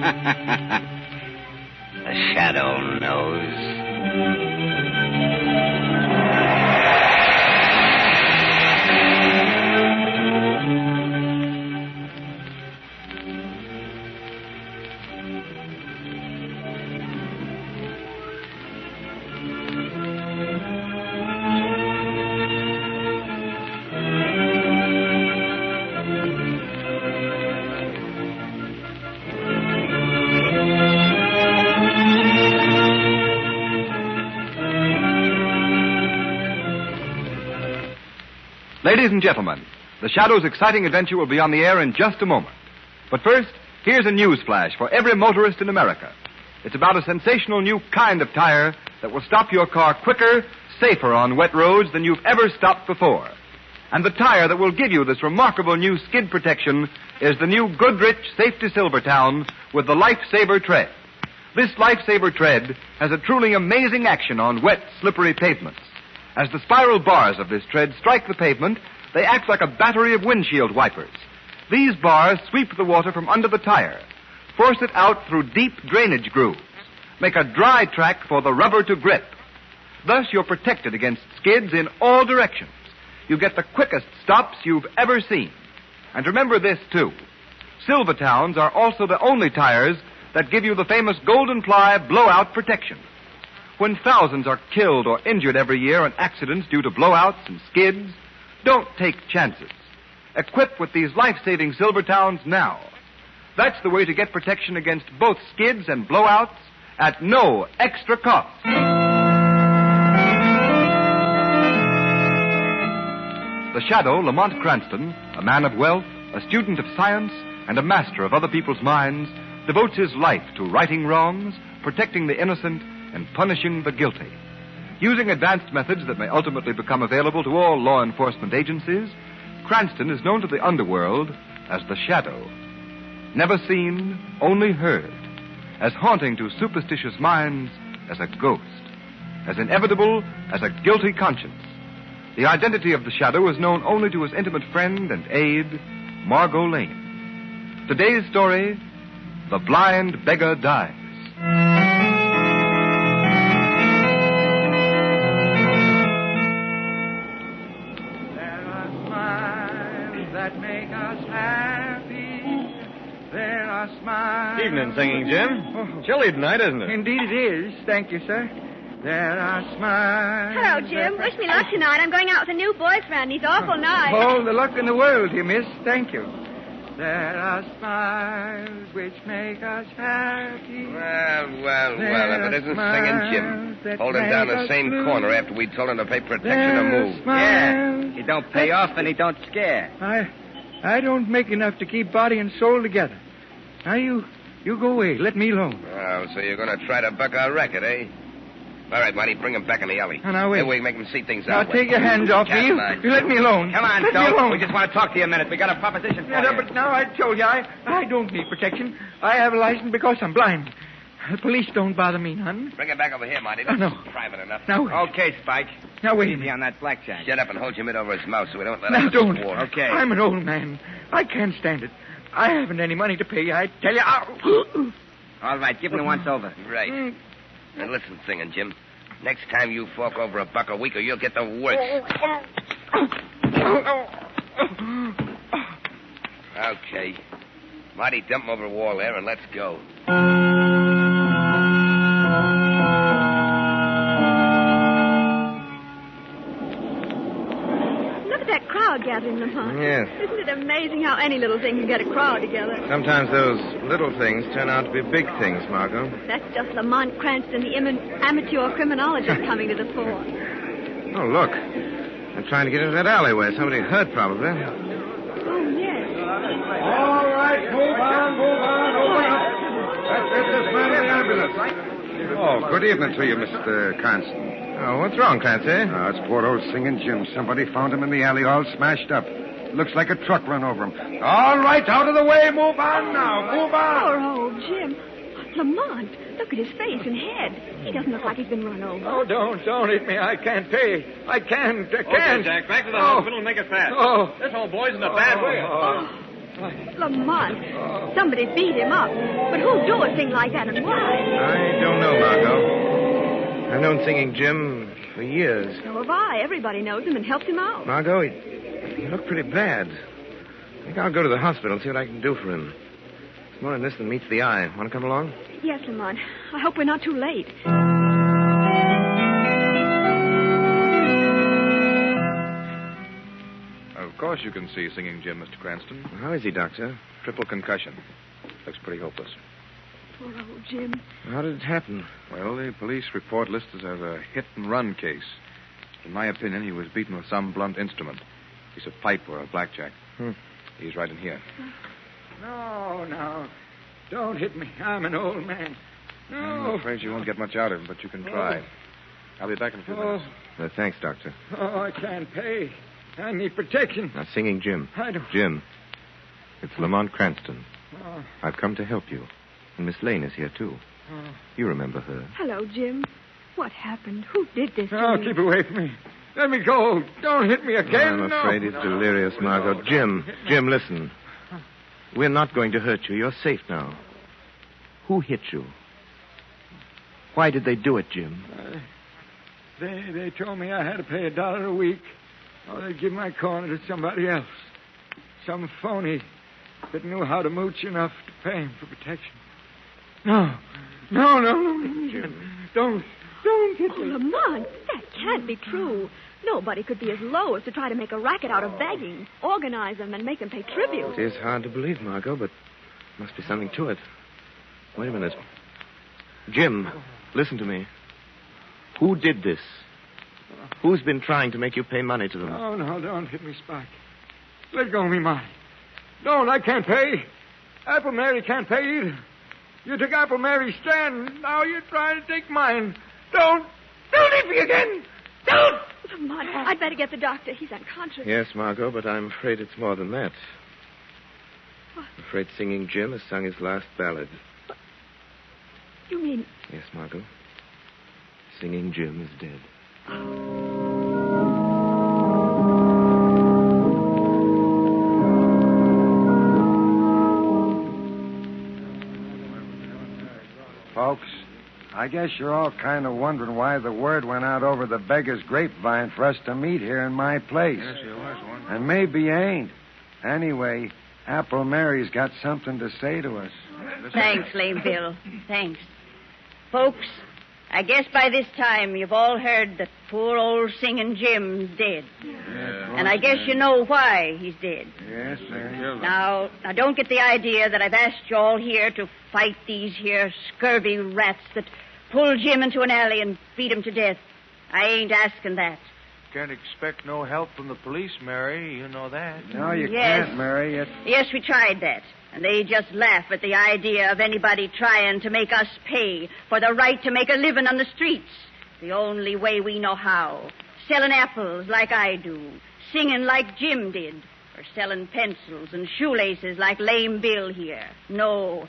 The shadow knows. Ladies and gentlemen, the Shadow's exciting adventure will be on the air in just a moment. But first, here's a news flash for every motorist in America. It's about a sensational new kind of tire that will stop your car quicker, safer on wet roads than you've ever stopped before. And the tire that will give you this remarkable new skid protection is the new Goodrich Safety Silvertown with the Lifesaver Tread. This Lifesaver Tread has a truly amazing action on wet, slippery pavements. As the spiral bars of this tread strike the pavement, they act like a battery of windshield wipers. These bars sweep the water from under the tire, force it out through deep drainage grooves, make a dry track for the rubber to grip. Thus, you're protected against skids in all directions. You get the quickest stops you've ever seen. And remember this, too. Silvertowns are also the only tires that give you the famous golden ply blowout protection. When thousands are killed or injured every year in accidents due to blowouts and skids, don't take chances. Equip with these life-saving Silvertowns now. That's the way to get protection against both skids and blowouts at no extra cost. The Shadow, Lamont Cranston, a man of wealth, a student of science, and a master of other people's minds, devotes his life to righting wrongs, protecting the innocent, and punishing the guilty. Using advanced methods that may ultimately become available to all law enforcement agencies, Cranston is known to the underworld as the Shadow. Never seen, only heard. As haunting to superstitious minds as a ghost. As inevitable as a guilty conscience. The identity of the Shadow is known only to his intimate friend and aide, Margot Lane. Today's story, The Blind Beggar Dies. That make us happy. There are smiles. Evening singing, Jim. Chilly tonight, isn't it? Indeed it is. Thank you, sir. There are smiles. Hello, Jim. Wish me luck tonight. I'm going out with a new boyfriend. He's awful nice. All the luck in the world, you miss. Thank you. There are smiles which make us happy. Well, if it isn't singing Jim. Holding down the same corner after we told him to pay protection to move. Yeah, he don't pay off and he don't scare. I don't make enough to keep body and soul together. Now, you go away. Let me alone. Oh, so you're going to try to buck our record, eh? All right, Marty, bring him back in the alley. Oh, now, wait. Maybe we can make him see things Now, out. take your hands off me. You let me alone. Come on, let me Dope. alone. We just want to talk to you a minute. We got a proposition for you. But now I told you, I don't need protection. I have a license because I'm blind. The police don't bother me none. Bring him back over here, Marty. That's no. private enough. Now, okay, Spike. Now, wait a Easy minute. on that blackjack. Shut up and hold your mitt over his mouth so we don't let Now, him don't. swore. Okay. I'm an old man. I can't stand it. I haven't any money to pay. I tell you. All right, give him the once over. Right. And listen, singing Jim. Next time you fork over $1 a week or you'll get the worst. Okay. Marty, dump him over the wall there and let's go. Look at that crowd gathering, Lamont. Yes. Isn't it amazing how any little thing can get a crowd together? Sometimes those little things turn out to be big things, Margot. That's just Lamont Cranston, the amateur criminologist, coming to the fore. Oh, look. They're trying to get into that alleyway. Somebody hurt, probably. Oh, yes. All right, move on. Open up. Let's get this man in the ambulance. Oh, good evening to you, Mr. Cranston. Oh, what's wrong, Clancy? Oh, it's poor old Singing Jim. Somebody found him in the alley all smashed up. Looks like a truck run over him. All right, out of the way. Move on now. Move on. Poor old Jim. Lamont, look at his face and head. He doesn't look like he's been run over. Oh, don't hit me. I can't pay. I can't. Okay, Jack, back to the hospital and make it fast. Oh. This old boy's in a bad way. Lamont, somebody beat him up. But who'd do a thing like that and why? I don't know, Margot. I've known Singing Jim for years. So have I. Everybody knows him and helps him out. Margot, he looked pretty bad. I think I'll go to the hospital and see what I can do for him. It's more in this than meets the eye. Want to come along? Yes, Lamont. I hope we're not too late. Of course you can see Singing Jim, Mr. Cranston. How is he, Doctor? Triple concussion. Looks pretty hopeless. Poor old Jim. How did it happen? Well, the police report lists it as a hit-and-run case. In my opinion, he was beaten with some blunt instrument. A piece of pipe or a blackjack. He's right in here. No. Don't hit me. I'm an old man. No. I'm afraid you won't get much out of him, but you can try. I'll be back in a few minutes. Thanks, Doctor. I can't pay. I need protection. Now, Singing Jim. I don't... Jim, it's Lamont Cranston. Oh. I've come to help you. And Miss Lane is here, too. You remember her. Hello, Jim. What happened? Who did this to Oh, you? keep away from me. Let me go. Don't hit me again. I'm afraid he's delirious, Margot. Jim, listen. We're not going to hurt you. You're safe now. Who hit you? Why did they do it, Jim? They told me I had to pay $1 a week, or they'd give my corner to somebody else. Some phony that knew how to mooch enough to pay him for protection. No. Jim. Don't hit Oh, me. Lamont, that can't be true. Nobody could be as low as to try to make a racket out of begging, organize them, and make them pay tribute. It is hard to believe, Margot, but must be something to it. Wait a minute. Jim, listen to me. Who did this? Who's been trying to make you pay money to them? No, don't hit me, Spike. Let go of me, money. Don't, I can't pay. Apple Mary can't pay either. You took Apple Mary's stand. Now you're trying to take mine. Don't hit me again. Don't! Lamont, I'd better get the doctor. He's unconscious. Yes, Margot, but I'm afraid it's more than that. What? I'm afraid Singing Jim has sung his last ballad. You mean... Yes, Margot. Singing Jim is dead. Folks, I guess you're all kind of wondering why the word went out over the beggar's grapevine for us to meet here in my place. Yes, it was one. And maybe you ain't. Anyway, Apple Mary's got something to say to us. Thanks, Lame Bill. Thanks. Folks, I guess by this time you've all heard that poor old Singing Jim's dead. And I guess you know why he's dead. Yes, sir. Now, don't get the idea that I've asked you all here to fight these here scurvy rats that pulled Jim into an alley and beat him to death. I ain't asking that. Can't expect no help from the police, Mary. You know that. No, you Yes. can't, Mary. Yes, we tried that. And they just laugh at the idea of anybody trying to make us pay for the right to make a living on the streets. The only way we know how. Selling apples like I do. Singing like Jim did. Or selling pencils and shoelaces like Lame Bill here. No,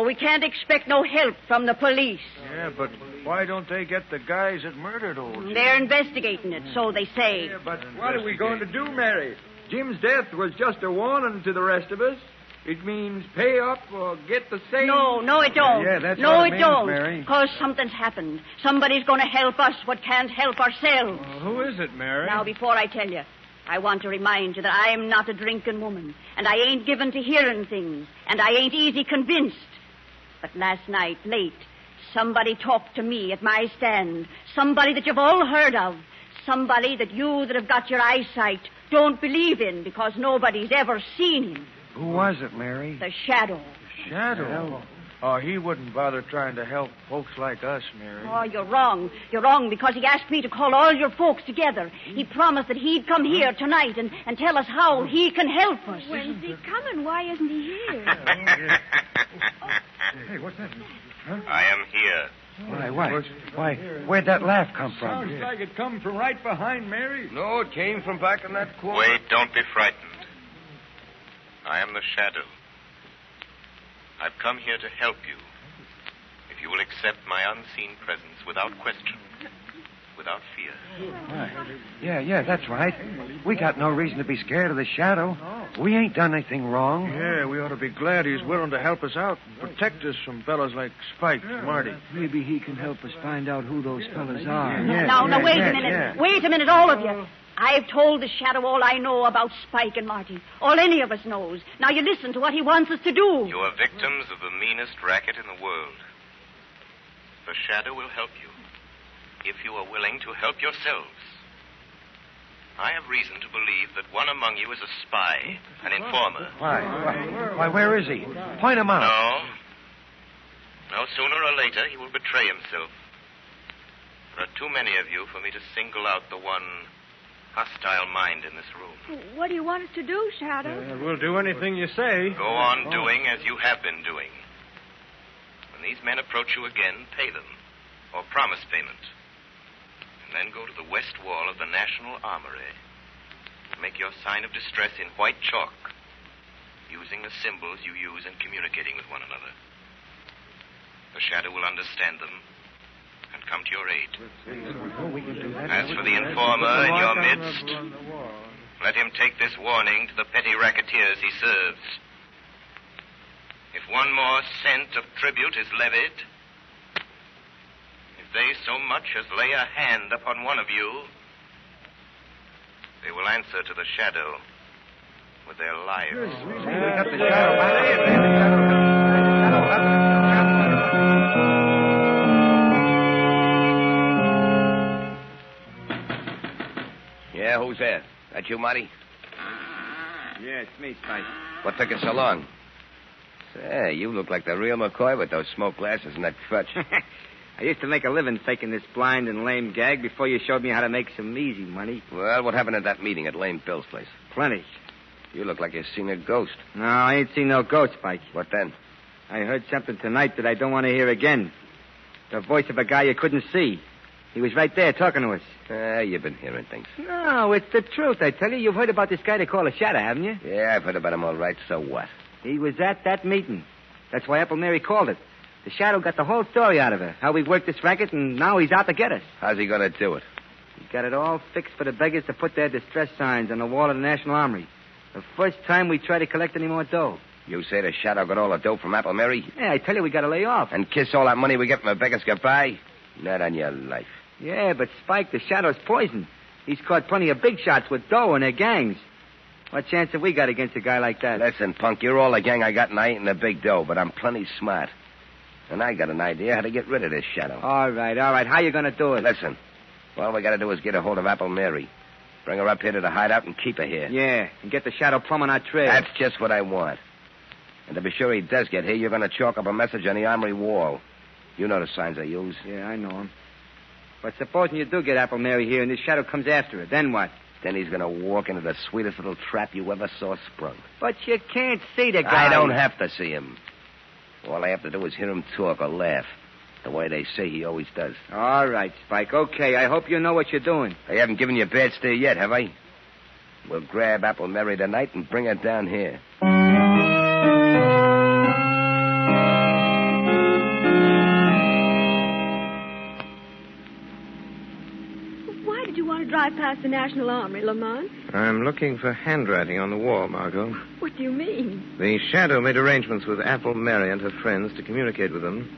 we can't expect no help from the police. Yeah, but why don't they get the guys that murdered old Jim? They're investigating it, so they say. Yeah, but what are we going to do, Mary? Jim's death was just a warning to the rest of us. It means pay up or get the same... No, it don't. Yeah, that's no, what it it means, don't. Mary. Because something's happened. Somebody's going to help us what can't help ourselves. Who is it, Mary? Now, before I tell you, I want to remind you that I'm not a drinking woman, and I ain't given to hearing things, and I ain't easy convinced. But last night, late, somebody talked to me at my stand. Somebody that you've all heard of. Somebody that you that have got your eyesight don't believe in because nobody's ever seen him. Who was it, Mary? The Shadow. Shadow. Oh, he wouldn't bother trying to help folks like us, Mary. Oh, you're wrong. You're wrong because he asked me to call all your folks together. He promised that he'd come here tonight and tell us how he can help us. When's he coming? Why isn't he here? Hey, what's that? Huh? I am here. Why, where'd that laugh come from? Sounds like it come from right behind Mary. No, it came from back in that corner. Wait, don't be frightened. I am the Shadow. I've come here to help you. If you will accept my unseen presence without question, without fear. Yeah, that's right. We got no reason to be scared of the Shadow. We ain't done anything wrong. Yeah, we ought to be glad he's willing to help us out and protect us from fellas like Spike and Marty. Maybe he can help us find out who those fellas are. Now, wait a minute. Wait a minute, all of you. I've told the Shadow all I know about Spike and Marty. All any of us knows. Now you listen to what he wants us to do. You are victims of the meanest racket in the world. The Shadow will help you, if you are willing to help yourselves. I have reason to believe that one among you is a spy, an informer. Why, where is he? Point him out. No, sooner or later he will betray himself. There are too many of you for me to single out the one hostile mind in this room. What do you want us to do, Shadow? We'll do anything you say. Go on doing as you have been doing. When these men approach you again, pay them, or promise payment. And then go to the west wall of the National Armory. Make your sign of distress in white chalk, using the symbols you use in communicating with one another. The Shadow will understand them and come to your aid. As for the informer in your midst, let him take this warning to the petty racketeers he serves. If one more cent of tribute is levied, if they so much as lay a hand upon one of you, they will answer to the Shadow with their lives. We got the Shadow back. Yeah, who's there? That you, Marty? Yeah, it's me, Spike. What took you so long? Say, you look like the real McCoy with those smoke glasses and that crutch. I used to make a living faking this blind and lame gag before you showed me how to make some easy money. Well, what happened at that meeting at Lame Bill's place? Plenty. You look like you've seen a ghost. No, I ain't seen no ghost, Spike. What then? I heard something tonight that I don't want to hear again. The voice of a guy you couldn't see. He was right there talking to us. You've been hearing things. No, it's the truth, I tell you. You've heard about this guy they call a Shadow, haven't you? Yeah, I've heard about him all right, so what? He was at that meeting. That's why Apple Mary called it. The Shadow got the whole story out of her, how we worked this racket, and now he's out to get us. How's he going to do it? He got it all fixed for the beggars to put their distress signs on the wall of the National Armory. The first time we try to collect any more dough. You say the Shadow got all the dough from Apple Mary? Yeah, I tell you, we got to lay off. And kiss all that money we get from the beggars goodbye? Not on your life. Yeah, but Spike, the Shadow's poison. He's caught plenty of big shots with dough and their gangs. What chance have we got against a guy like that? Listen, punk, you're all the gang I got, and I ain't in the big dough, but I'm plenty smart. And I got an idea how to get rid of this Shadow. All right. How you going to do it? Listen, all we got to do is get a hold of Apple Mary. Bring her up here to the hideout and keep her here. Yeah, and get the Shadow plumb on our trail. That's just what I want. And to be sure he does get here, you're going to chalk up a message on the armory wall. You know the signs I use. Yeah, I know them. But supposing you do get Apple Mary here and this Shadow comes after her, then what? Then he's going to walk into the sweetest little trap you ever saw sprung. But you can't see the guy. I don't have to see him. All I have to do is hear him talk or laugh, the way they say he always does. All right, Spike. Okay, I hope you know what you're doing. I haven't given you a bad steer yet, have I? We'll grab Apple Mary tonight and bring her down here. Why did you want to drive past the National Armory, Lamont? I'm looking for handwriting on the wall, Margot. What do you mean? The Shadow made arrangements with Apple Mary and her friends to communicate with them.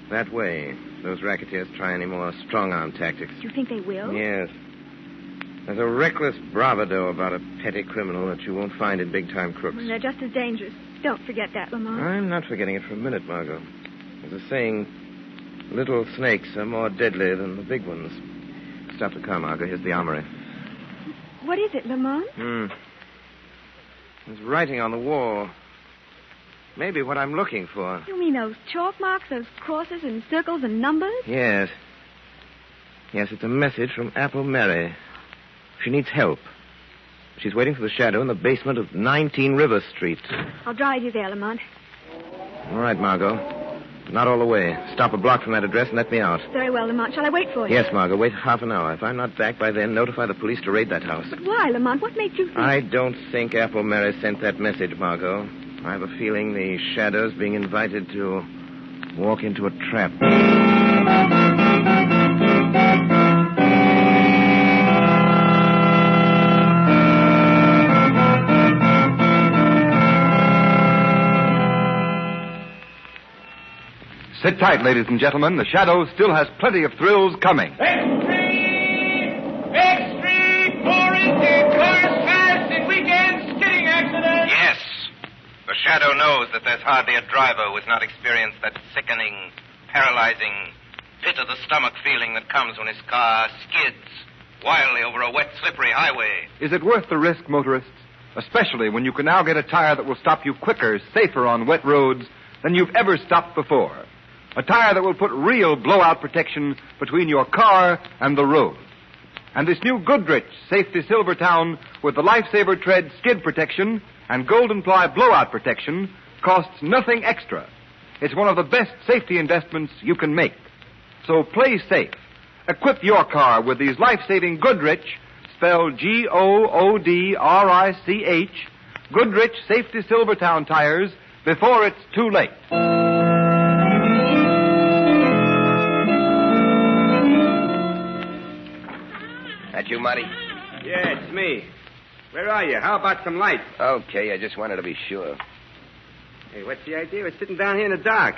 That way, those racketeers try any more strong-arm tactics. Do you think they will? Yes. There's a reckless bravado about a petty criminal that you won't find in big-time crooks. Well, they're just as dangerous. Don't forget that, Lamont. I'm not forgetting it for a minute, Margot. There's a saying, little snakes are more deadly than the big ones. Stop the car, Margot. Here's the armory. What is it, Lamont? There's writing on the wall. Maybe what I'm looking for. You mean those chalk marks, those crosses and circles and numbers? Yes. Yes, it's a message from Apple Mary. She needs help. She's waiting for the Shadow in the basement of 19 River Street. I'll drive you there, Lamont. All right, Margot. Not all the way. Stop a block from that address and let me out. Very well, Lamont. Shall I wait for you? Yes, Margot. Wait half an hour. If I'm not back by then, notify the police to raid that house. But why, Lamont? What made you think... I don't think Apple Mary sent that message, Margot. I have a feeling the Shadow's being invited to walk into a trap. Sit tight, ladies and gentlemen. The Shadow still has plenty of thrills coming. Extreme! Pouring in cars fast in weekend skidding accident! Yes. The Shadow knows that there's hardly a driver who has not experienced that sickening, paralyzing, pit-of-the-stomach feeling that comes when his car skids wildly over a wet, slippery highway. Is it worth the risk, motorists? Especially when you can now get a tire that will stop you quicker, safer on wet roads than you've ever stopped before. A tire that will put real blowout protection between your car and the road. And this new Goodrich Safety Silvertown with the Lifesaver Tread skid protection and Golden Ply blowout protection costs nothing extra. It's one of the best safety investments you can make. So play safe. Equip your car with these life-saving Goodrich, spelled Goodrich, Goodrich Safety Silvertown tires before it's too late. That you, Marty? Yeah, it's me. Where are you? How about some light? Okay, I just wanted to be sure. Hey, what's the idea of sitting down here in the dark?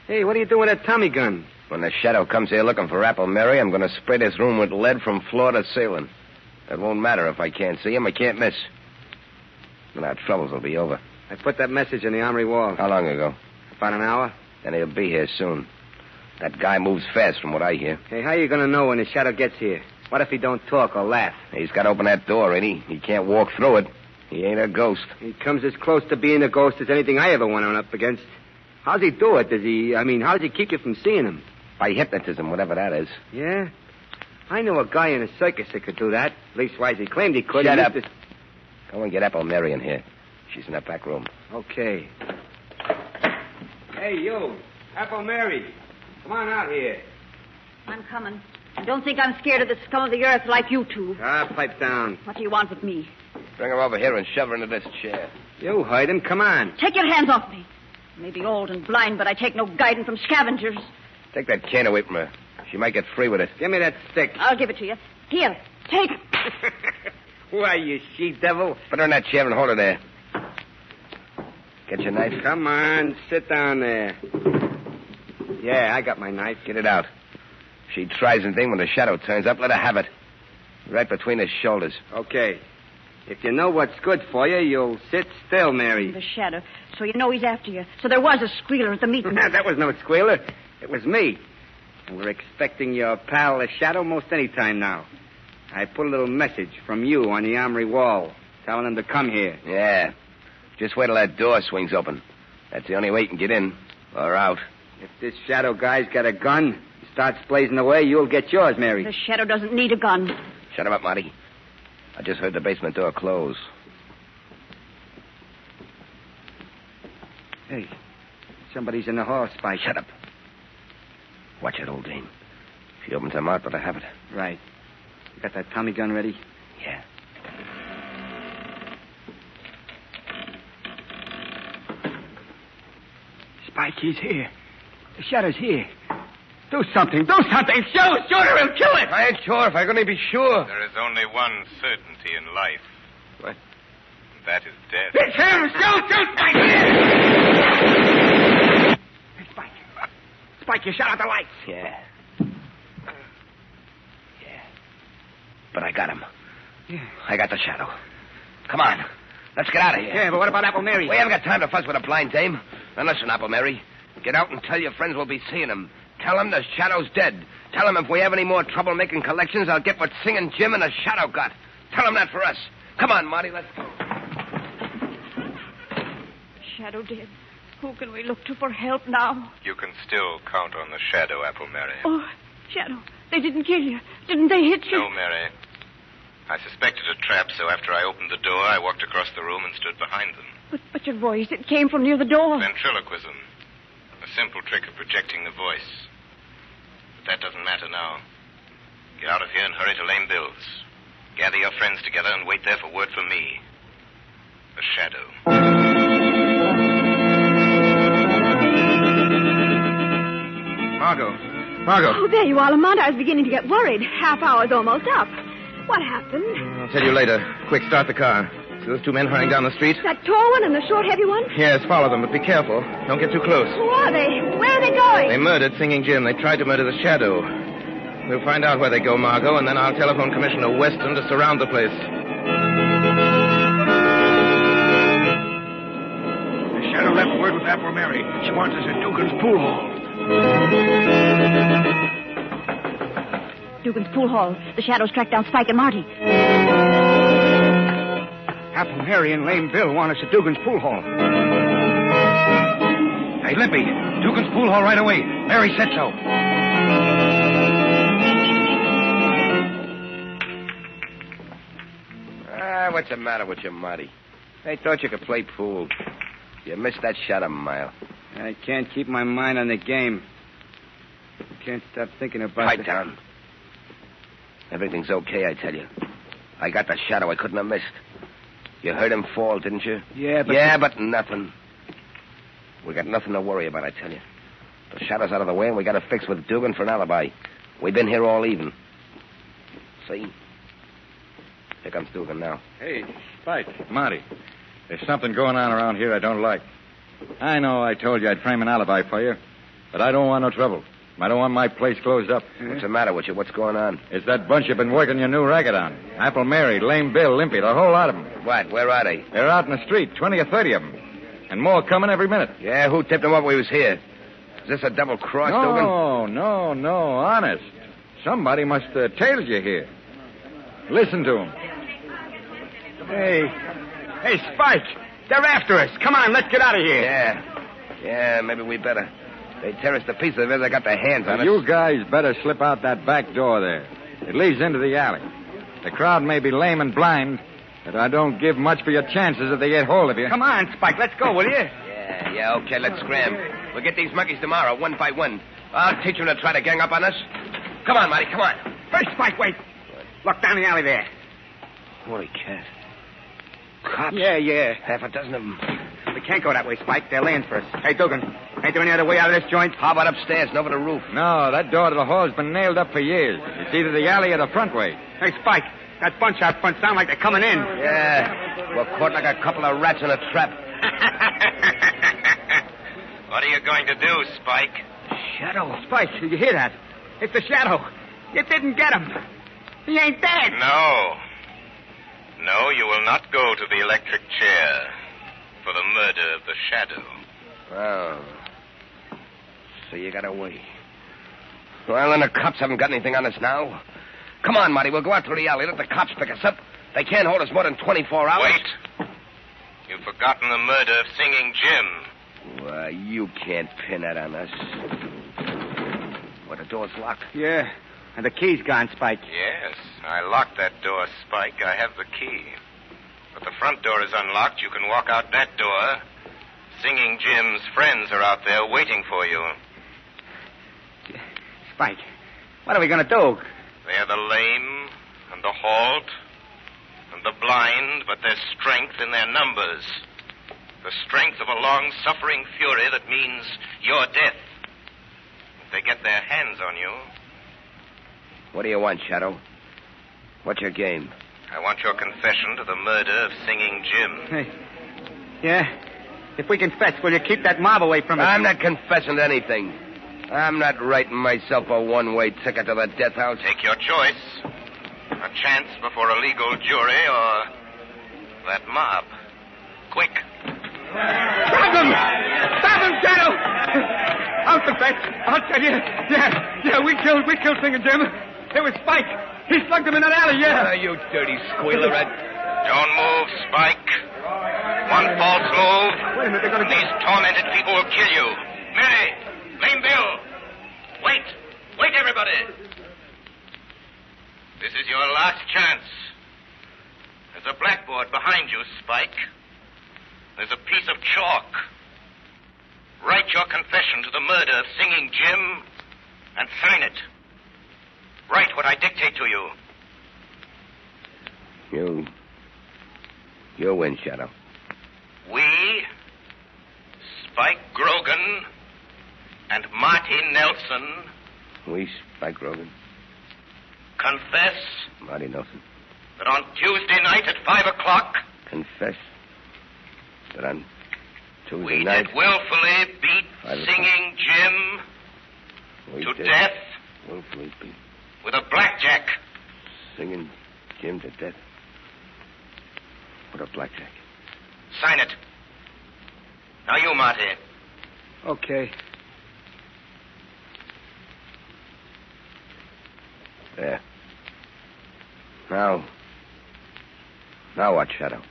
Hey, what are you doing with that Tommy gun? When the Shadow comes here looking for Apple Mary, I'm going to spray this room with lead from floor to ceiling. It won't matter if I can't see him. I can't miss. Then our troubles will be over. I put that message on the armory wall. How long ago? About an hour. Then he'll be here soon. That guy moves fast from what I hear. Hey, how are you going to know when the Shadow gets here? What if he don't talk or laugh? He's got to open that door, ain't he? He can't walk through it. He ain't a ghost. He comes as close to being a ghost as anything I ever went on up against. How's he do it? How does he keep you from seeing him? By hypnotism, whatever that is. Yeah? I know a guy in a circus that could do that. Leastwise, he claimed he could. Shut up. Go and get Apple Mary in here. She's in that back room. Okay. Hey, you. Apple Mary. Come on out here. I'm coming. I don't think I'm scared of the scum of the earth like you two. Pipe down. What do you want with me? Bring her over here and shove her into this chair. You heard him. Come on. Take your hands off me. I may be old and blind, but I take no guidance from scavengers. Take that can away from her. She might get free with it. Give me that stick. I'll give it to you. Here, take it. Why, you she-devil? Put her in that chair and hold her there. Get your knife. Come on, sit down there. Yeah, I got my knife. Get it out. If she tries anything when the Shadow turns up, let her have it. Right between his shoulders. Okay. If you know what's good for you, you'll sit still, Mary. The Shadow. So you know he's after you. So there was a squealer at the meeting. That was no squealer. It was me. And we're expecting your pal, the Shadow, most any time now. I put a little message from you on the armory wall, telling him to come here. Yeah. Just wait till that door swings open. That's the only way you can get in or out. If this Shadow guy's got a gun, he starts blazing away, you'll get yours, Mary. The Shadow doesn't need a gun. Shut him up, Marty. I just heard the basement door close. Hey, somebody's in the hall, Spike. Shut up. Watch it, old dame. If she opens her mouth, better have it. Right. You got that Tommy gun ready? Yeah. Spike, he's here. The Shadow's here. Do something. Do something. Shoot her. He'll kill it. I ain't sure if I can be sure. There is only one certainty in life. What? That is death. It's him. Shoot, Spike. Hey, Spike. Spike, you shut out the lights. Yeah. But I got him. Yeah. I got the Shadow. Come on. Let's get out of here. Yeah, but what about Apple Mary? We haven't got time to fuss with a blind dame. And listen, Apple Mary. Get out and tell your friends we'll be seeing him. Tell them the Shadow's dead. Tell them if we have any more trouble making collections, I'll get what Singing Jim and the Shadow got. Tell them that for us. Come on, Marty, let's go. Shadow dead. Who can we look to for help now? You can still count on the Shadow, Apple Mary. Oh, Shadow, they didn't kill you. Didn't they hit you? No, Mary. I suspected a trap, so after I opened the door, I walked across the room and stood behind them. But your voice, it came from near the door. Ventriloquism. A simple trick of projecting the voice. But that doesn't matter now. Get out of here and hurry to Lame Bill's. Gather your friends together and wait there for word from me. The Shadow. Margot. Oh, there you are, Lamont. I was beginning to get worried. Half hour's almost up. What happened? I'll tell you later. Quick, start the car. See those two men hurrying down the street? That tall one and the short, heavy one? Yes, follow them, but be careful. Don't get too close. Who are they? Where are they going? They murdered Singing Jim. They tried to murder the Shadow. We'll find out where they go, Margot, and then I'll telephone Commissioner Weston to surround the place. The Shadow left word with Apple Mary. She wants us at Dugan's pool hall. Dugan's pool hall. The Shadows tracked down Spike and Marty. Apple Mary and Lame Bill want us at Dugan's pool hall. Hey, Limpy, Dugan's pool hall right away. Mary said so. What's the matter with you, Marty? I thought you could play pool. You missed that shot a mile. I can't keep my mind on the game. Can't stop thinking about Pipe down. Everything's okay, I tell you. I got the Shadow I couldn't have missed. You heard him fall, didn't you? Yeah, but... Yeah, but nothing. We got nothing to worry about, I tell you. The Shadow's out of the way, and we got to fix with Dugan for an alibi. We've been here all even. See? Here comes Dugan now. Hey, Spike. Marty, there's something going on around here I don't like. I know I told you I'd frame an alibi for you, but I don't want no trouble. I don't want my place closed up. What's the matter with you? What's going on? It's that bunch you've been working your new racket on. Apple Mary, Lame Bill, Limpy, the whole lot of them. What? Where are they? They're out in the street, 20 or 30 of them. And more coming every minute. Yeah, who tipped them up we was here? Is this a double cross, Dugan? No, honest. Somebody must have tailed you here. Listen to him. Hey, Spike. They're after us. Come on, let's get out of here. Yeah, maybe we better. They tear us to pieces if they got their hands on us. You guys better slip out that back door there. It leads into the alley. The crowd may be lame and blind, but I don't give much for your chances if they get hold of you. Come on, Spike. Let's go, will you? Yeah, okay, let's scram. We'll get these monkeys tomorrow, one by one. I'll teach them to try to gang up on us. Come on, Marty, come on. Hey, Spike, wait. Look down the alley there. Holy cat. Cops? Yeah. Half a dozen of them. We can't go that way, Spike. They're laying for us. Hey, Dugan, ain't there any other way out of this joint? How about upstairs and over the roof? No, that door to the hall's been nailed up for years. It's either the alley or the front way. Hey, Spike, that bunch out front sound like they're coming in. Yeah, we're caught like a couple of rats in a trap. What are you going to do, Spike? Shadow. Spike, did you hear that? It's the Shadow. You didn't get him. He ain't dead. No, you will not go to the electric chair for the murder of the Shadow. Oh. So you got away. Well, then the cops haven't got anything on us now. Come on, Marty, we'll go out through the alley. Let the cops pick us up. They can't hold us more than 24 hours. Wait. You've forgotten the murder of Singing Jim. Why, you can't pin that on us. Well, the door's locked. Yeah, and the key's gone, Spike. Yes, I locked that door, Spike. I have the key. But the front door is unlocked. You can walk out that door. Singing Jim's friends are out there waiting for you. Spike, what are we going to do? They're the lame and the halt and the blind, but there's strength in their numbers. The strength of a long-suffering fury that means your death. If they get their hands on you... What do you want, Shadow? What's your game? I want your confession to the murder of Singing Jim. Hey. Yeah? If we confess, will you keep that mob away from us? I'm not confessing to anything. I'm not writing myself a one-way ticket to the death house. Take your choice. A chance before a legal jury or that mob. Quick. Stop him! Stop him, Shadow! I'll confess. I'll tell you. Yeah, we killed Singing Jim. It was Spike. He slugged him in that alley, yeah. You dirty squealer. Don't move, Spike. One false move. Wait a minute, they're going to... These tormented people will kill you. Mary, Lame Bill. Wait, everybody. This is your last chance. There's a blackboard behind you, Spike. There's a piece of chalk. Write your confession to the murder of Singing Jim and sign it. Write what I dictate to you. You win, Shadow. We, Spike Grogan and Marty Nelson... We, Spike Grogan. Confess... Marty Nelson. That on Tuesday night at 5 o'clock... confess that on Tuesday We night... did willfully beat Singing Jim to death Willfully beat with a blackjack. Singing Jim to death with a blackjack. Sign it. Now you, Marty. Okay. There. Now what, Shadow?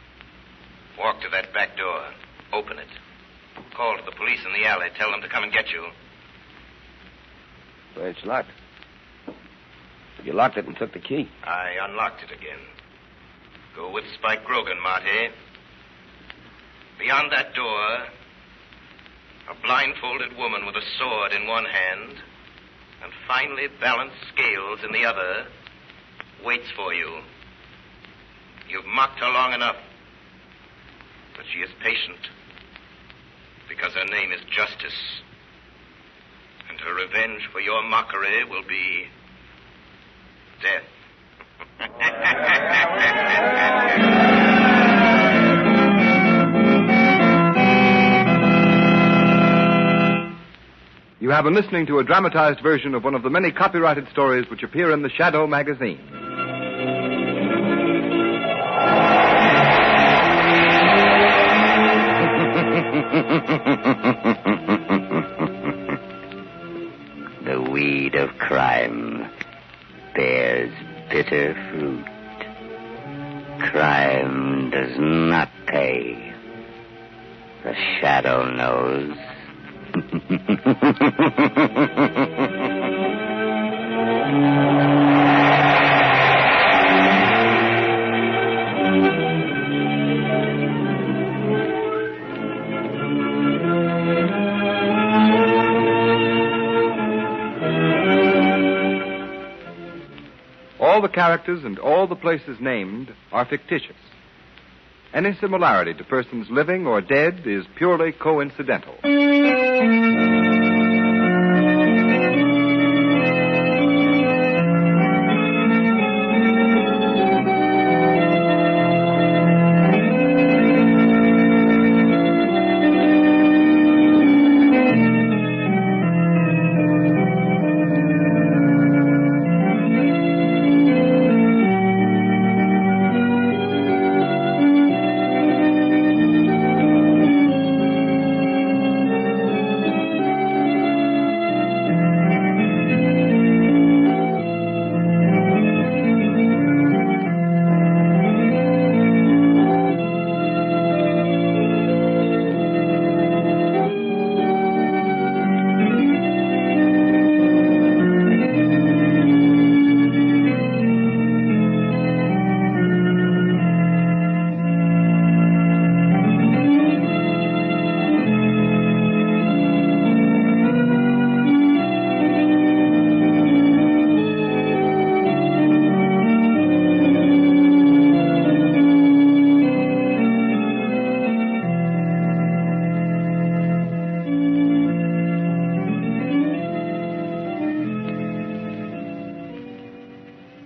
Walk to that back door. Open it. Call to the police in the alley. Tell them to come and get you. Well, it's locked. You locked it and took the key. I unlocked it again. Go with Spike Grogan, Marty. Beyond that door, a blindfolded woman with a sword in one hand and finely balanced scales in the other waits for you. You've mocked her long enough, but she is patient because her name is Justice, and her revenge for your mockery will be death. You have been listening to a dramatized version of one of the many copyrighted stories which appear in the Shadow magazine. The weed of crime bears bitter fruit. Crime does not pay. The Shadow knows. All the characters and all the places named are fictitious. Any similarity to persons living or dead is purely coincidental.